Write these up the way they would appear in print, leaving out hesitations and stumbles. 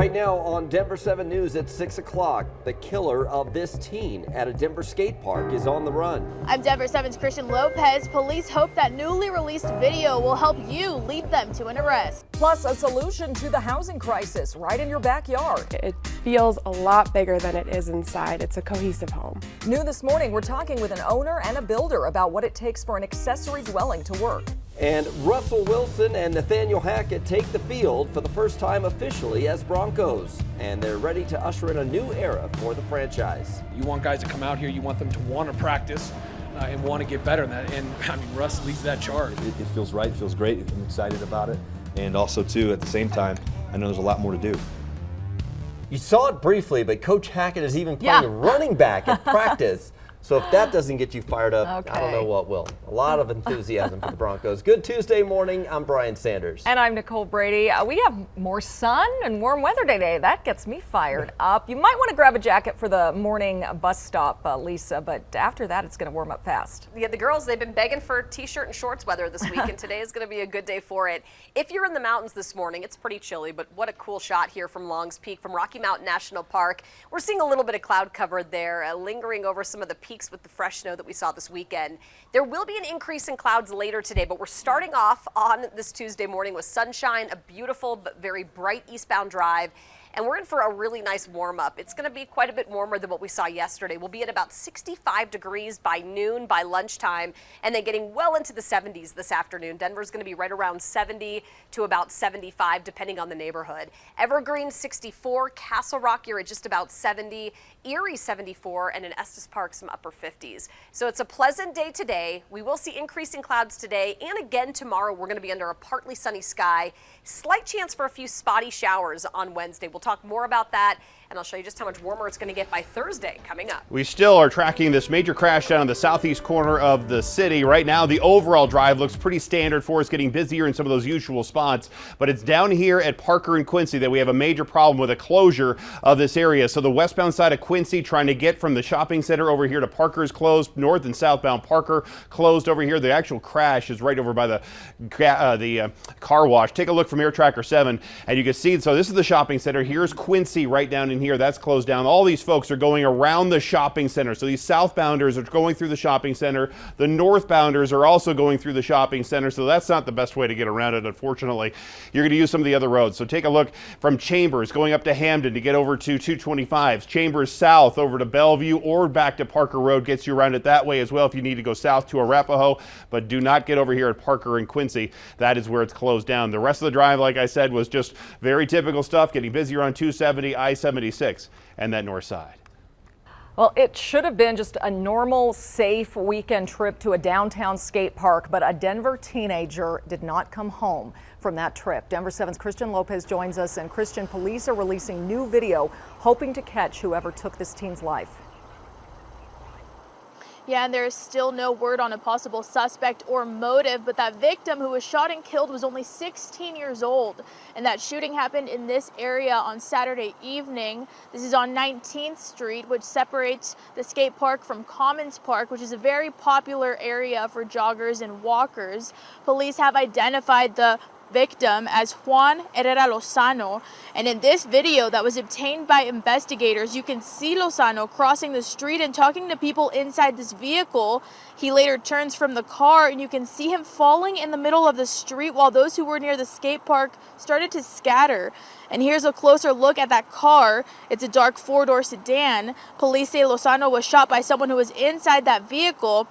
Right now on Denver 7 News at 6 o'clock, the killer of this teen at a Denver skate park is on the run. I'm Denver 7's Christian Lopez. Police hope that newly released video will help you lead them to an arrest. Plus, a solution to the housing crisis right in your backyard. It feels a lot bigger than it is inside. It's a cohesive home. New this morning, we're talking with an owner and a builder about what it takes for an accessory dwelling to work. And Russell Wilson and Nathaniel Hackett take the field for the first time officially as Broncos. And they're ready to usher in a new era for the franchise. You want guys to come out here, you want them to want to practice and want to get better in that. And I mean, Russ leads that charge. It feels right, it feels great, I'm excited about it. And also too, at the same time, I know there's a lot more to do. You saw it briefly, but Coach Hackett is even playing running back at practice. So if that doesn't get you fired up, I don't know what will. A lot of enthusiasm for the Broncos. Good Tuesday morning. I'm Brian Sanders. And I'm Nicole Brady. We have more sun and warm weather today. That gets me fired up. You might want to grab a jacket for the morning bus stop, Lisa, but after that, it's going to warm up fast. Yeah, the girls, they've been begging for t-shirt and shorts weather this week, and today is going to be a good day for it. If you're in the mountains this morning, it's pretty chilly, but what a cool shot here from Longs Peak, from Rocky Mountain National Park. We're seeing a little bit of cloud cover there, lingering over some of the peaks with the fresh snow that we saw this weekend. There will be an increase in clouds later today, but we're starting off on this Tuesday morning with sunshine, a beautiful but very bright eastbound drive. And we're in for a really nice warm up. It's going to be quite a bit warmer than what we saw yesterday. We'll be at about 65 degrees by noon, by lunchtime, and then getting well into the 70s this afternoon. Denver's going to be right around 70 to about 75, depending on the neighborhood. Evergreen 64, Castle Rock, you're at just about 70, Erie 74, and in Estes Park, some upper 50s. So it's a pleasant day today. We will see increasing clouds today, and again tomorrow we're going to be under a partly sunny sky. Slight chance for a few spotty showers on Wednesday. We'll talk more about that, and I'll show you just how much warmer it's going to get by Thursday coming up. We still are tracking this major crash down in the southeast corner of the city. Right now, the overall drive looks pretty standard for us, getting busier in some of those usual spots, but it's down here at Parker and Quincy that we have a major problem with a closure of this area. So the westbound side of Quincy, trying to get from the shopping center over here to Parker, is closed. North and southbound Parker closed over here. The actual crash is right over by the car wash. Take a look from Air Tracker 7, and you can see, so this is the shopping center. Here's Quincy right down in here. That's closed down. All these folks are going around the shopping center. So these southbounders are going through the shopping center. The northbounders are also going through the shopping center. So that's not the best way to get around it, unfortunately. You're going to use some of the other roads. So take a look from Chambers going up to Hamden to get over to 225. Chambers south over to Bellevue or back to Parker Road gets you around it that way as well if you need to go south to Arapahoe. But do not get over here at Parker and Quincy. That is where it's closed down. The rest of the drive, like I said, was just very typical stuff, getting busier on 270, I-76, and that north side. Well, it should have been just a normal, safe weekend trip to a downtown skate park, but a Denver teenager did not come home from that trip. Denver 7's Christian Lopez joins us, and Christian, police are releasing new video hoping to catch whoever took this teen's life. Yeah, and there is still no word on a possible suspect or motive, but that victim who was shot and killed was only 16 years old. And that shooting happened in this area on Saturday evening. This is on 19th Street, which separates the skate park from Commons Park, which is a very popular area for joggers and walkers. Police have identified the victim as Juan Herrera Lozano, and in this video that was obtained by investigators, you can see Lozano crossing the street and talking to people inside this vehicle. He later turns from the car, and you can see him falling in the middle of the street while those who were near the skate park started to scatter. And here's a closer look at that car. It's a dark four-door sedan. Police say Lozano was shot by someone who was inside that vehicle.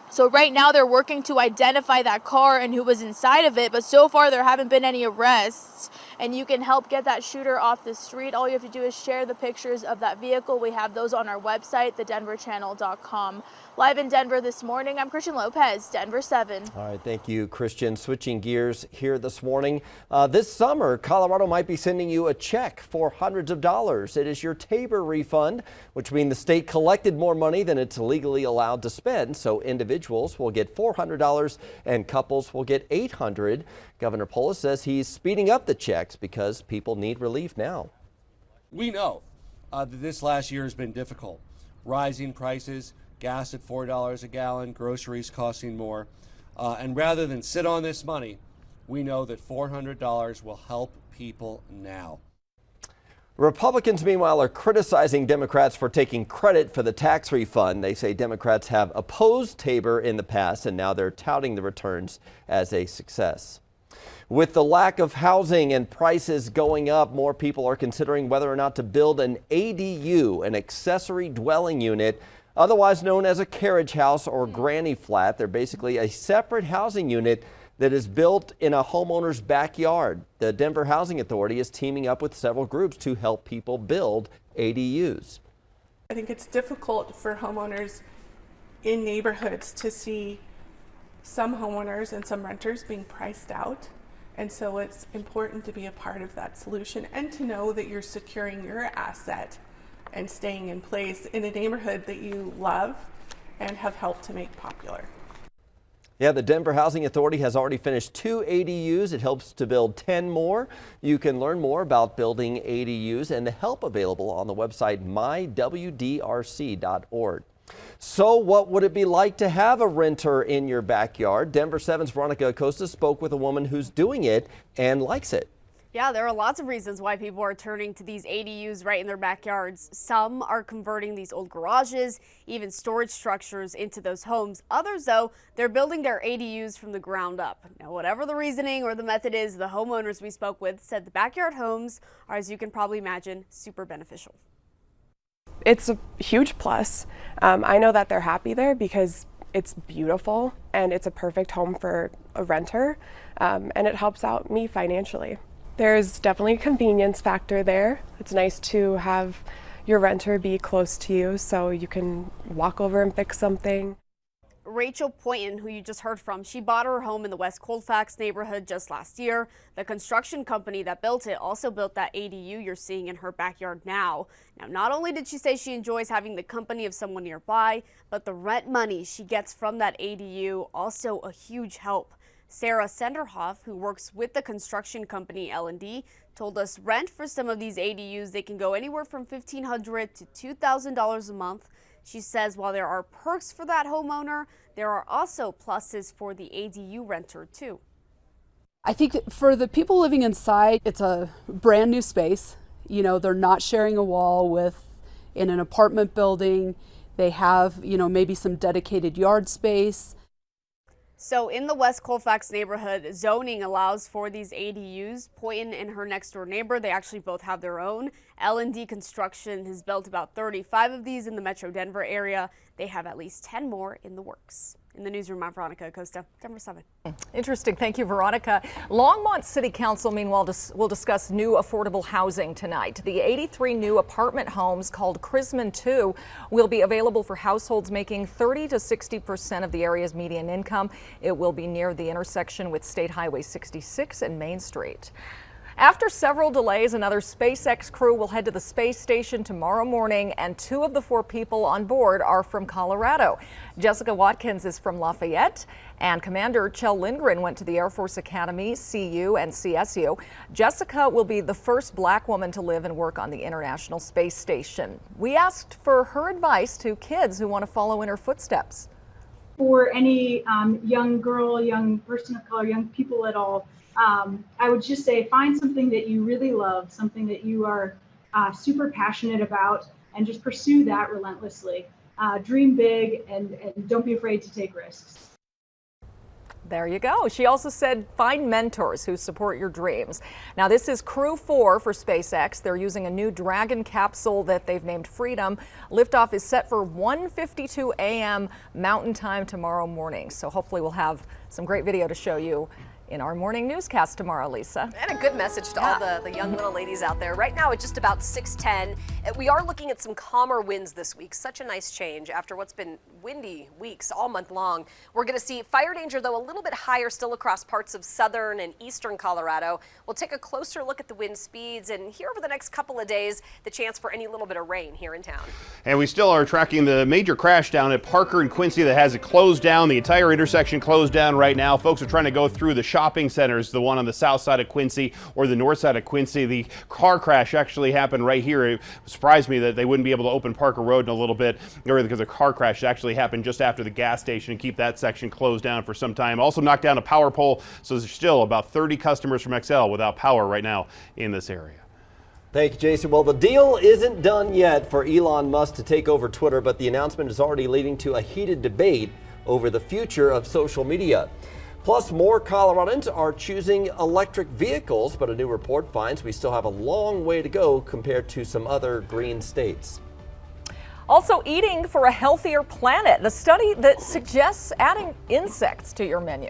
So right now they're working to identify that car and who was inside of it, but so far there haven't been any arrests. And you can help get that shooter off the street. All you have to do is share the pictures of that vehicle. We have those on our website, thedenverchannel.com. Live in Denver this morning, I'm Christian Lopez, Denver 7. All right, thank you, Christian. Switching gears here this morning. This summer, Colorado might be sending you a check for hundreds of dollars. It is your Tabor refund, which means the state collected more money than it's legally allowed to spend. So individuals will get $400 and couples will get $800. Governor Polis says he's speeding up the checks because people need relief now. We know that this last year has been difficult. Rising prices, gas at $4 a gallon, groceries costing more. And rather than sit on this money, we know that $400 will help people now. Republicans, meanwhile, are criticizing Democrats for taking credit for the tax refund. They say Democrats have opposed Tabor in the past, and now they're touting the returns as a success. With the lack of housing and prices going up, more people are considering whether or not to build an ADU, an accessory dwelling unit, otherwise known as a carriage house or granny flat. They're basically a separate housing unit that is built in a homeowner's backyard. The Denver Housing Authority is teaming up with several groups to help people build ADUs. I think it's difficult for homeowners in neighborhoods to see some homeowners and some renters being priced out. And so it's important to be a part of that solution and to know that you're securing your asset and staying in place in a neighborhood that you love and have helped to make popular. Yeah, the Denver Housing Authority has already finished 2 ADUs. It helps to build 10 more. You can learn more about building ADUs and the help available on the website mywdrc.org. So what would it be like to have a renter in your backyard? Denver 7's Veronica Acosta spoke with a woman who's doing it and likes it. Yeah, there are lots of reasons why people are turning to these ADUs right in their backyards. Some are converting these old garages, even storage structures into those homes. Others, though, they're building their ADUs from the ground up. Now, whatever the reasoning or the method is, the homeowners we spoke with said the backyard homes are, as you can probably imagine, super beneficial. It's a huge plus. I know that they're happy there because it's beautiful and it's a perfect home for a renter, and it helps out me financially. There's definitely a convenience factor there. It's nice to have your renter be close to you so you can walk over and fix something. Rachel Poynton, who you just heard from, she bought her home in the West Colfax neighborhood just last year. The construction company that built it also built that ADU you're seeing in her backyard now. Now, not only did she say she enjoys having the company of someone nearby, but the rent money she gets from that ADU also a huge help. Sarah Senderhoff, who works with the construction company L&D, told us rent for some of these ADUs, they can go anywhere from $1,500 to $2,000 a month. She says while there are perks for that homeowner, there are also pluses for the ADU renter too. I think for the people living inside, it's a brand new space. You know, they're not sharing a wall in an apartment building. They have, maybe some dedicated yard space. So in the West Colfax neighborhood, zoning allows for these ADUs. Poynton and her next door neighbor, they actually both have their own. L&D Construction has built about 35 of these in the Metro Denver area. They have at least 10 more in the works. In the newsroom, I'm Veronica Acosta, Denver 7. Interesting. Thank you, Veronica. Longmont City Council, meanwhile, will discuss new affordable housing tonight. The 83 new apartment homes called Chrisman 2 will be available for households making 30 to 60% of the area's median income. It will be near the intersection with State Highway 66 and Main Street. After several delays, another SpaceX crew will head to the space station tomorrow morning, and 2 of the 4 people on board are from Colorado. Jessica Watkins is from Lafayette, and Commander Kjell Lindgren went to the Air Force Academy, CU, and CSU. Jessica will be the first black woman to live and work on the International Space Station. We asked for her advice to kids who want to follow in her footsteps. For any young girl, young person of color, young people at all, I would just say find something that you really love, something that you are super passionate about, and just pursue that relentlessly. Dream big and don't be afraid to take risks. There you go. She also said find mentors who support your dreams. Now, this is Crew 4 for SpaceX. They're using a new Dragon capsule that they've named Freedom. Liftoff is set for 1:52 a.m. Mountain Time tomorrow morning. So hopefully we'll have some great video to show you in our morning newscast tomorrow, Lisa. And a good message to all the young little ladies out there. Right now, it's just about 6:10. We are looking at some calmer winds this week. Such a nice change after what's been windy weeks all month long. We're going to see fire danger, though, a little bit higher still across parts of southern and eastern Colorado. We'll take a closer look at the wind speeds, and here over the next couple of days, the chance for any little bit of rain here in town. And we still are tracking the major crash down at Parker and Quincy that has it closed down. The entire intersection closed down right now. Folks are trying to go through the shopping centers, the one on the south side of Quincy or the north side of Quincy. The car crash actually happened right here. It surprised me that they wouldn't be able to open Parker Road in a little bit, because the car crash actually happened just after the gas station and keep that section closed down for some time. Also knocked down a power pole, so there's still about 30 customers from XL without power right now in this area. Thank you, Jason. Well, the deal isn't done yet for Elon Musk to take over Twitter, but the announcement is already leading to a heated debate over the future of social media. Plus, more Coloradans are choosing electric vehicles, but a new report finds we still have a long way to go compared to some other green states. Also, eating for a healthier planet, the study that suggests adding insects to your menu.